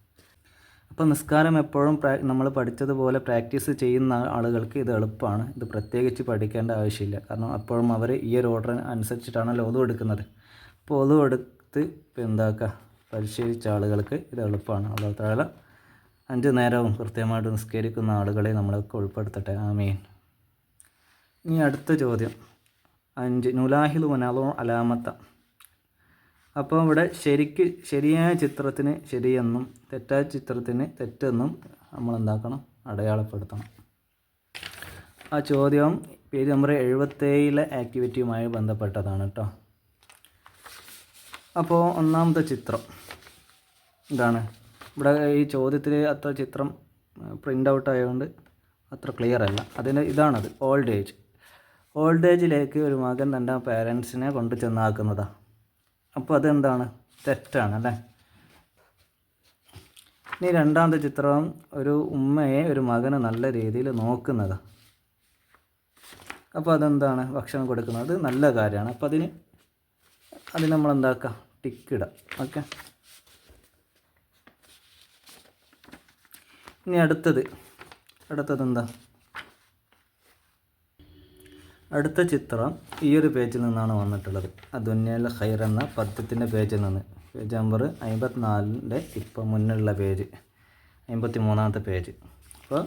അപ്പോൾ നിസ്കാരം എപ്പോഴും നമ്മൾ പഠിച്ചതുപോലെ പ്രാക്ടീസ് ചെയ്യുന്ന ആളുകൾക്ക് ഇത് എളുപ്പമാണ്. ഇത് പ്രത്യേകിച്ച് പഠിക്കേണ്ട ആവശ്യമില്ല. കാരണം എപ്പോഴും അവർ ഈ ഒരു ഓർഡർ അനുസരിച്ചിട്ടാണല്ലോ ഒതു എടുക്കുന്നത്. അപ്പോൾ ഒതു എടുത്ത് എന്താക്കുക, പരിശീലിച്ച ആളുകൾക്ക് ഇത് എളുപ്പമാണ്. അല്ലാഹു തആല 5 നേരവും കൃത്യമായിട്ട് നിസ്കരിക്കുന്ന ആളുകളെ നമ്മളൊക്കെ ഉൾപ്പെടുത്തട്ടെ. ആമീൻ. ഇനി അടുത്ത ചോദ്യം 5 നുലാഹിൽ വനലോ അലാമത്ത. അപ്പോൾ ഇവിടെ ശരിയായ ചിത്രത്തിന് ശരിയെന്നും തെറ്റായ ചിത്രത്തിന് തെറ്റെന്നും നമ്മൾ എന്താക്കണം, അടയാളപ്പെടുത്തണം. ആ ചോദ്യം പേജ് നമ്പർ 77-ലെ ആക്ടിവിറ്റിയുമായി ബന്ധപ്പെട്ടതാണ് കേട്ടോ. അപ്പോൾ ഒന്നാമത്തെ ചിത്രം ഇതാണ്. ഇവിടെ ഈ ചോദ്യത്തിൽ അത്ര ചിത്രം പ്രിൻ്റ് ഔട്ട് ആയതുകൊണ്ട് അത്ര ക്ലിയർ അല്ല. ഇതാണത്. ഓൾഡ് ഏജിലേക്ക് ഒരു മകൻ തൻ്റെ പേരൻസിനെ കൊണ്ട് ചെന്നാക്കുന്നതാണ്. അപ്പോൾ അതെന്താണ്? തെറ്റാണ് അല്ലേ. ഇനി രണ്ടാമത്തെ ചിത്രം ഒരു ഉമ്മയെ ഒരു മകന് നല്ല രീതിയിൽ നോക്കുന്നതാണ്. അപ്പോൾ അതെന്താണ് ഭക്ഷണം കൊടുക്കുന്നത്, അത് നല്ല കാര്യമാണ്. അപ്പോൾ അതിന് നമ്മൾ എന്താക്കുക, ടിക്ക് ഇടാം. ഓക്കെ. ഇനി അടുത്തത് എന്താ, അടുത്ത ചിത്രം ഈ ഒരു പേജിൽ നിന്നാണ് വന്നിട്ടുള്ളത്. ദുനിയൽ ഖൈർ എന്ന പദ്യത്തിൻ്റെ പേജിൽ നിന്ന്, പേജ് നമ്പർ 54ൻ്റെ ഇപ്പം മുന്നിലുള്ള പേജ്, 53ാമത്തെ പേജ്. അപ്പോൾ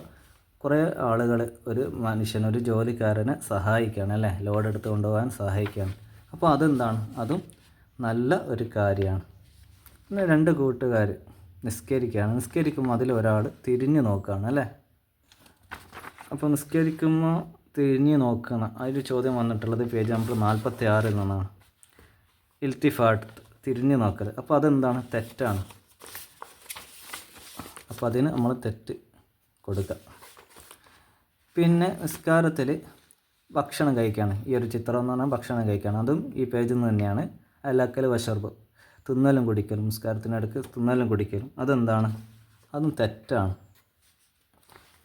കുറേ ആളുകൾ ഒരു ഒരു ജോലിക്കാരനെ സഹായിക്കുകയാണ് അല്ലേ, ലോഡ് എടുത്ത് കൊണ്ടുപോകാൻ സഹായിക്കുകയാണ്. അപ്പോൾ അതെന്താണ്, അതും നല്ല ഒരു കാര്യമാണ്. പിന്നെ 2 കൂട്ടുകാർ നിസ്കരിക്കുമ്പോൾ അതിലൊരാൾ തിരിഞ്ഞു നോക്കുകയാണ് അല്ലേ. അപ്പോൾ നിസ്കരിക്കുമ്പോൾ തിരിഞ്ഞു നോക്കണം, അതിൽ ചോദ്യം വന്നിട്ടുള്ളത് പേജ് നമ്പർ 46 നിന്നാണ്. ഇൽത്തിഫാട്ട്, തിരിഞ്ഞു നോക്കൽ. അപ്പോൾ അതെന്താണ്, തെറ്റാണ്. അപ്പോൾ അതിന് നമ്മൾ തെറ്റ് കൊടുക്കുക. പിന്നെ നിസ്കാരത്തിൽ ഭക്ഷണം കഴിക്കുകയാണ്, ഈ ഒരു ചിത്രം എന്ന് പറഞ്ഞാൽ ഭക്ഷണം കഴിക്കുകയാണ്, അതും ഈ പേജിൽ നിന്ന് തന്നെയാണ്. അലക്കൽ വഷർബ്, തിന്നലും കുടിക്കലും, നിസ്കാരത്തിനടുക്ക് തിന്നലും കുടിക്കലും, അതെന്താണ്, അതും തെറ്റാണ്.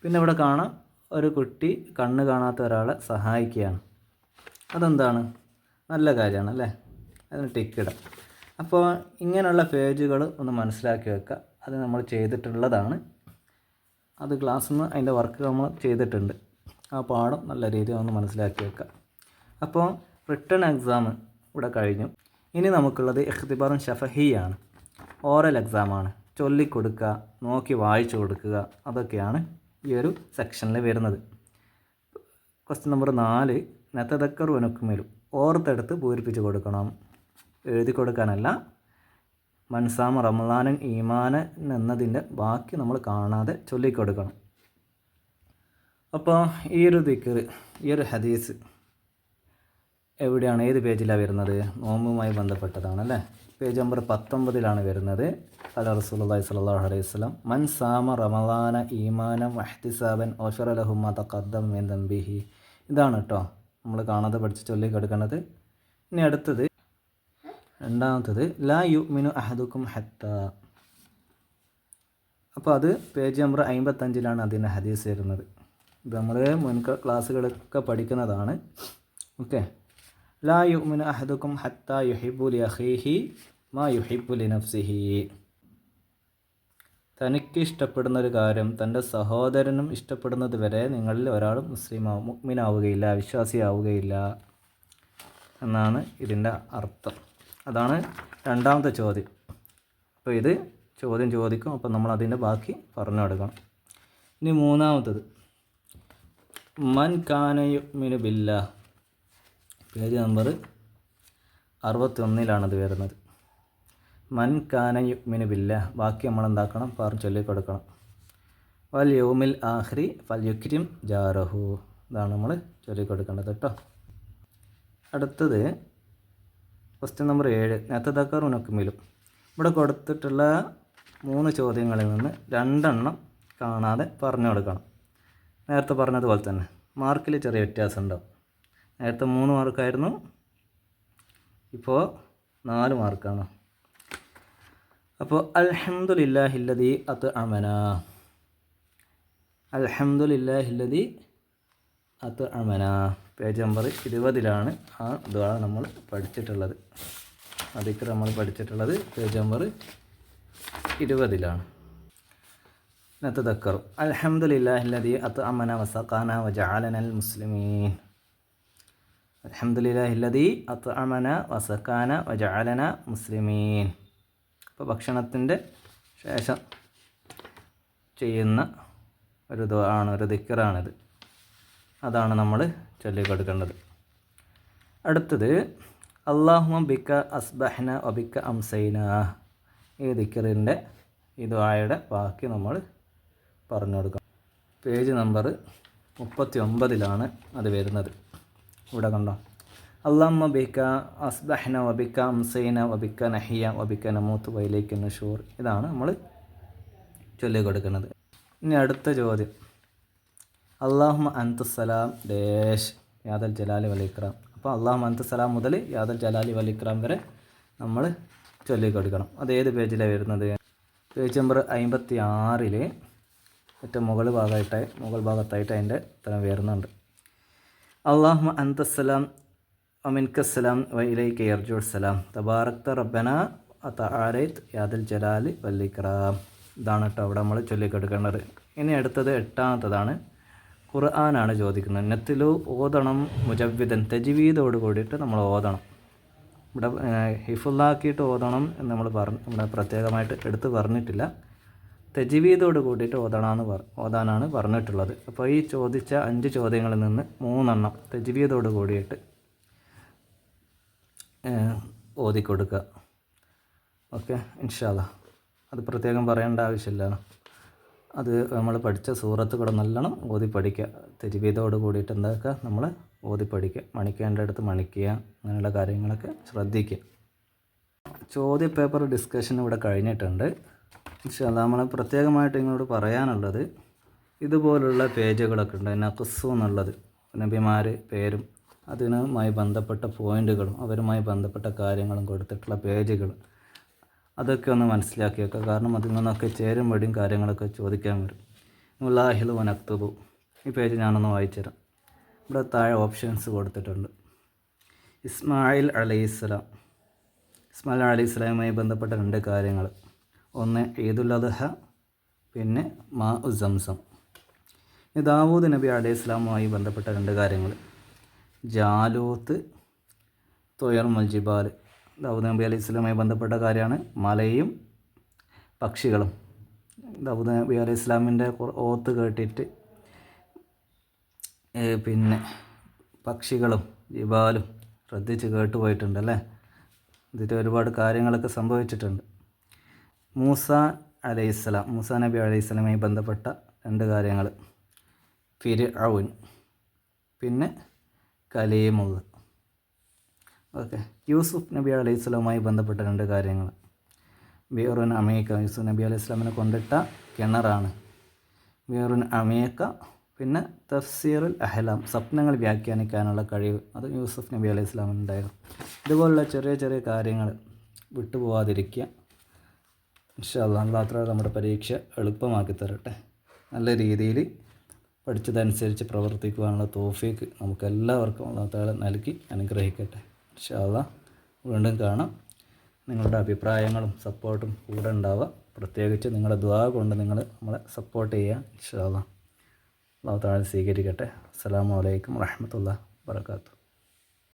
പിന്നെ ഇവിടെ കാണാം ഒരു കുട്ടി കണ്ണ് കാണാത്ത ഒരാളെ സഹായിക്കുകയാണ്, അതെന്താണ്, നല്ല കാര്യമാണ് അല്ലേ, അതിന് ടിക്കിടാം. അപ്പോൾ ഇങ്ങനെയുള്ള പേജുകൾ ഒന്ന് മനസ്സിലാക്കി വെക്കുക. അത് നമ്മൾ ചെയ്തിട്ടുള്ളതാണ്, അത് ക്ലാസ്സിൽ നിന്ന് അതിൻ്റെ വർക്ക് നമ്മൾ ചെയ്തിട്ടുണ്ട്. ആ പാഠം നല്ല രീതിയിൽ ഒന്ന് മനസ്സിലാക്കി വെക്കുക. അപ്പോൾ റിട്ടൺ എക്സാം ഇവിടെ കഴിഞ്ഞു. ഇനി നമുക്കുള്ളത് ഇഖ്തിബാറുൻ ഷഫഹിയാണ്, ഓറൽ എക്സാമാണ്. ചൊല്ലിക്കൊടുക്കുക, നോക്കി വായിച്ചു കൊടുക്കുക, അതൊക്കെയാണ് ഈ ഒരു സെക്ഷനിൽ വരുന്നത്. ക്വസ്റ്റ്യൻ നമ്പർ 4, നതദക്കർ വനുക്കുമേലും, ഓർത്തെടുത്ത് പൂരിപ്പിച്ച് കൊടുക്കണം, എഴുതി കൊടുക്കാനല്ല. മൻസാമ റമളാനൻ ഈമാനൻ എന്നതിൻ്റെ ബാക്കി നമ്മൾ കാണാതെ ചൊല്ലിക്കൊടുക്കണം. അപ്പോൾ ഈ ഒരു ദിക്ർ, ഈ ഒരു ഹദീസ് എവിടെയാണ്, ഏത് പേജിലാണ് വരുന്നത്, നോമ്പുമായി ബന്ധപ്പെട്ടതാണ് അല്ലേ. പേജ് നമ്പർ 19ലാണ് വരുന്നത്. ഖാല റസൂലുള്ളാഹി സ്വല്ലല്ലാഹു അലൈഹി വസല്ലം മൻ സാമ റമളാന ഈമാനൻ വഹ്തിസാബൻ ഗഫറ ലഹു മാ തഖദ്ദമ മിൻ ദംബിഹി. ഇതാണ് കേട്ടോ നമ്മൾ കാണാതെ പഠിച്ച് ചൊല്ലിക്കെടുക്കുന്നത്. ഇനി അടുത്തത് രണ്ടാമത്തത് ലാ യുഅ്മിനു അഹദുക്കും ഹത്താ. അപ്പോൾ അത് പേജ് നമ്പർ 55ലാണ് അതിൻ്റെ ഹദീസ് വരുന്നത്. ഇത് നമ്മൾ മുൻ ക്ലാസ്സുകളൊക്കെ പഠിക്കുന്നതാണ്. ഓക്കെ. ലാ യുഅ്മിനു അഹദുക്കും ഹത്താ യുഹിബ്ബു ലി അഖീഹി മാ യുഹിബ്ബു ലി നഫ്സിഹി. തനിക്ക് ഇഷ്ടപ്പെടുന്ന ഒരു കാര്യം തൻ്റെ സഹോദരനും ഇഷ്ടപ്പെടുന്നത് വരെ നിങ്ങളിൽ ഒരാളും മുഅ്മിനാവുകയില്ല, വിശ്വാസിയാവുകയില്ല എന്നാണ് ഇതിൻ്റെ അർത്ഥം. അതാണ് രണ്ടാമത്തെ ചോദ്യം. അപ്പോൾ ഇത് ചോദ്യം ചോദിക്കും, അപ്പോൾ നമ്മൾ അതിൻ്റെ ബാക്കി പറഞ്ഞു കൊടുക്കണം. ഇനി മൂന്നാമത്തത് മൻ കാന യുഅ്മിനു ബില്ലാഹ്, പേജ് നമ്പർ 61ലാണത് വരുന്നത്. മൻ കാന യുഅ്മിനു ബില്ലാഹ്, ബാക്കി നമ്മൾ എന്താക്കണം, പറഞ്ഞു ചൊല്ലിക്കൊടുക്കണം. വൽ യൗമിൽ ആഖിരി ഫൽ യുക്രിം ജാറഹു, ഇതാണ് നമ്മൾ ചൊല്ലിക്കൊടുക്കേണ്ടത് കേട്ടോ. അടുത്തത് ക്വസ്റ്റ്യൻ നമ്പർ 7, നതദക്കറു നക്മിലും. ഇവിടെ കൊടുത്തിട്ടുള്ള 3 ചോദ്യങ്ങളിൽ നിന്ന് 2 എണ്ണം കാണാതെ പറഞ്ഞു കൊടുക്കണം. നേരത്തെ പറഞ്ഞതുപോലെ തന്നെ മാർക്കിൽ ചെറിയ വ്യത്യാസം ഉണ്ടാവും. നേരത്തെ 3 മാർക്കായിരുന്നു, ഇപ്പോൾ 4 മാർക്കാണ്. അപ്പോൾ അൽഹംദുലില്ലാഹില്ലദീ അത്അമനാ, അൽഹംദുലില്ലാഹില്ലദീ അത്അമനാ, പേജ് നമ്പർ 20ലാണ് ആ ദുആ നമ്മൾ പഠിച്ചിട്ടുള്ളത്. അതിക്ക് നമ്മൾ പഠിച്ചിട്ടുള്ളത് പേജ് നമ്പർ 20ലാണ്. നതദക്കറു അൽഹംദുലില്ലാഹില്ലദീ അത്അമനാ വസഖാനാ വജഅലനൽ മുസ്ലിമീൻ. അൽഹംദുലില്ലാഹില്ലദീ അത്അമനാ വസഖാനാ വജഅലനാ മുസ്ലിമീൻ. അപ്പോൾ ഭക്ഷണത്തിൻ്റെ ശേഷം ചെയ്യുന്ന ഒരു ദുആണ്, ഒരു ദിക്റാണിത്. അതാണ് നമ്മൾ ചൊല്ലിക്കൊടുക്കേണ്ടത്. അടുത്തത് അല്ലാഹുമ്മ ബിക അസ്ബഹ്ന വബിക അംസൈന. ഈ ദിക്റിൻ്റെ ഈ ദുആയുടെ ബാക്കി നമ്മൾ പറഞ്ഞു കൊടുക്കണം. പേജ് നമ്പർ 39ലാണ് അത് വരുന്നത്. ഇവിടെ കണ്ടോ, അല്ലാഹുമ്മ ബിക അസ്ബഹ്ന വബിക അംസൈന വബിക നഹിയ വബിക നമൂത്ത് വഇലൈക നുശൂർ. ഇതാണ് നമ്മൾ ചൊല്ലിക്കൊടുക്കുന്നത്. ഇനി അടുത്ത ചോദ്യം അല്ലാഹുമ്മ അൻതസ്സലാം ഡേഷ് യാദൽ ജലാലി വൽ ഇക്റാം. അപ്പോൾ അല്ലാഹുമ്മ അൻതസ്സലാം മുതൽ യാദൽ ജലാലി വൽ ഇക്റാം വരെ നമ്മൾ ചൊല്ലിക്കൊടുക്കണം. അത് ഏത് പേജിലാണ് വരുന്നത്? പേജ് നമ്പർ 56 ഏറ്റവും മുകൾ ഭാഗത്തായിട്ട് അതിൻ്റെ ഉത്തരം വരുന്നുണ്ട്. അല്ലാഹുമ്മ അന്തസ്സലാം വമിൻകസ്സലാം വഇലൈക യർജുസ്സലാം തബാറക്ത റബ്ബന വതആലൈത് യാദൽ ജലാലി വൽ ഇക്റാം. ഇതാണ് കേട്ടോ അവിടെ നമ്മൾ ചൊല്ലിക്കെടുക്കേണ്ടത്. ഇനി അടുത്തത് 8ാമത്തതാണ്. ഖുർആനാണ് ചോദിക്കുന്നത്. നത്തിലു ഓതണം മുജവ്വിദൻ, തജ്വീദോട് കൂടിയിട്ട് നമ്മൾ ഓതണം. ഇവിടെ ഹിഫുള്ളാക്കിയിട്ട് ഓതണം എന്ന് നമ്മൾ ഇവിടെ പ്രത്യേകമായിട്ട് എടുത്ത് പറഞ്ഞിട്ടില്ല. തജ്വീദോട് കൂടിയിട്ട് ഓതാനാണ് പറഞ്ഞിട്ടുള്ളത്. അപ്പോൾ ഈ ചോദിച്ച 5 ചോദ്യങ്ങളിൽ നിന്ന് 3 തജ്വീദോട് കൂടിയിട്ട് ഓതിക്കൊടുക്കുക. ഓക്കെ, ഇൻഷാ അല്ലാഹ്. അത് പ്രത്യേകം പറയേണ്ട ആവശ്യമില്ല. അത് നമ്മൾ പഠിച്ച സൂറത്തുകൾ നല്ലോണം ഓതി പഠിക്കുക. തജ്വീദോട് കൂടിയിട്ട് എന്താക്കുക, നമ്മൾ ഓതി പഠിക്കുക. മണിക്കേണ്ടടുത്ത് മണിക്കുക, അങ്ങനെയുള്ള കാര്യങ്ങളൊക്കെ ശ്രദ്ധിക്കുക. ചോദ്യ പേപ്പർ ഡിസ്കഷൻ ഇവിടെ കഴിഞ്ഞിട്ടുണ്ട്. ഇൻഷാ അല്ലാഹ് നമ്മൾ പ്രത്യേകമായിട്ട് നിങ്ങളോട് പറയാനുള്ളത്, ഇതുപോലുള്ള പേജുകളൊക്കെ ഉണ്ട്. നഖ്സു എന്നുള്ളത് നബിമാർ പേരും അതിനുമായി ബന്ധപ്പെട്ട പോയിൻ്റുകളും അവരുമായി ബന്ധപ്പെട്ട കാര്യങ്ങളും കൊടുത്തിട്ടുള്ള പേജുകൾ, അതൊക്കെ ഒന്ന് മനസ്സിലാക്കി വെക്കുക. കാരണം അതിൽ നിന്നൊക്കെ ചേരും വടിയും കാര്യങ്ങളൊക്കെ ചോദിക്കാൻ വരും. മുല്ലാഹിൽ വനക്തുബു, ഈ പേജ് ഞാനൊന്ന് വായിച്ചുതരാം. ഇവിടെ താഴെ ഓപ്ഷൻസ് കൊടുത്തിട്ടുണ്ട്. ഇസ്മായിൽ അലൈഹിസ്സലാം, ഇസ്മായിൽ അലൈഹിസ്സലാമുമായി ബന്ധപ്പെട്ട 2 കാര്യങ്ങൾ. ഒന്ന് ഈദുൽ അദ്ഹ, പിന്നെ മാ ഉ സംസം. ദാവൂദ് നബി അലൈഹിസ്സലാമുമായി ബന്ധപ്പെട്ട 2 കാര്യങ്ങൾ. ജാലൂത്ത് തൊയർമുൽ ജിബാൽ, ദാവൂദ് നബി അലൈഹി സ്വലാമുമായി ബന്ധപ്പെട്ട കാര്യമാണ്. മലയും പക്ഷികളും. ദാവൂദ് നബി അലൈഹി സ്വലാമിൻ്റെ ഓത്ത് കേട്ടിട്ട് പിന്നെ പക്ഷികളും ജിബാലും ശ്രദ്ധിച്ച് കേട്ടുപോയിട്ടുണ്ടല്ലേ. ഇതിൽ ഒരുപാട് കാര്യങ്ങളൊക്കെ സംഭവിച്ചിട്ടുണ്ട്. മൂസ അലൈഹിസ്സലാം, മൂസ നബി അലൈഹി സ്വലാമുമായി ബന്ധപ്പെട്ട 2 കാര്യങ്ങൾ. ഫിർഔൻ, പിന്നെ കലീമുള്ള. ഓക്കെ, യൂസുഫ് നബി അലൈഹി സ്വലാമുമായി ബന്ധപ്പെട്ട 2 കാര്യങ്ങൾ. ബിയറുൻ അമീക്ക, യൂസുഫ് നബി അലൈഹി സ്വലാമിനെ കൊണ്ടിട്ട കിണറാണ് ബിയറുൻ അമീക്ക. പിന്നെ തഫ്സീറുൽ അഹ്ലാം, സ്വപ്നങ്ങൾ വ്യാഖ്യാനിക്കാനുള്ള കഴിവ്, അത് യൂസുഫ് നബി അലൈഹി സ്വലാമിനുണ്ടായിരുന്നു. ഇതുപോലുള്ള ചെറിയ ചെറിയ കാര്യങ്ങൾ വിട്ടുപോകാതിരിക്കുക. ഇൻഷാ അല്ലാഹ് അല്ലാഹു തആല നമ്മുടെ പരീക്ഷ എളുപ്പമാക്കി തരട്ടെ. നല്ല രീതിയിൽ പഠിച്ചതനുസരിച്ച് പ്രവർത്തിക്കുവാനുള്ള തൗഫീക്ക് നമുക്കെല്ലാവർക്കും അല്ലാഹു തആല നൽകി അനുഗ്രഹിക്കട്ടെ. ഇൻഷാ അല്ലാഹ് വീണ്ടും കാണാം. നിങ്ങളുടെ അഭിപ്രായങ്ങളും സപ്പോർട്ടും കൂടെ ഉണ്ടാവുക. പ്രത്യേകിച്ച് നിങ്ങളുടെ ദുആ കൊണ്ട് നിങ്ങൾ നമ്മളെ സപ്പോർട്ട് ചെയ്യുക. ഇൻഷാ അല്ലാഹ് അല്ലാഹു തആല സ്വീകരിക്കട്ടെ. അസ്സലാമു അലൈക്കും വറഹ്മത്തുള്ളാഹി വബറകാതുഹു.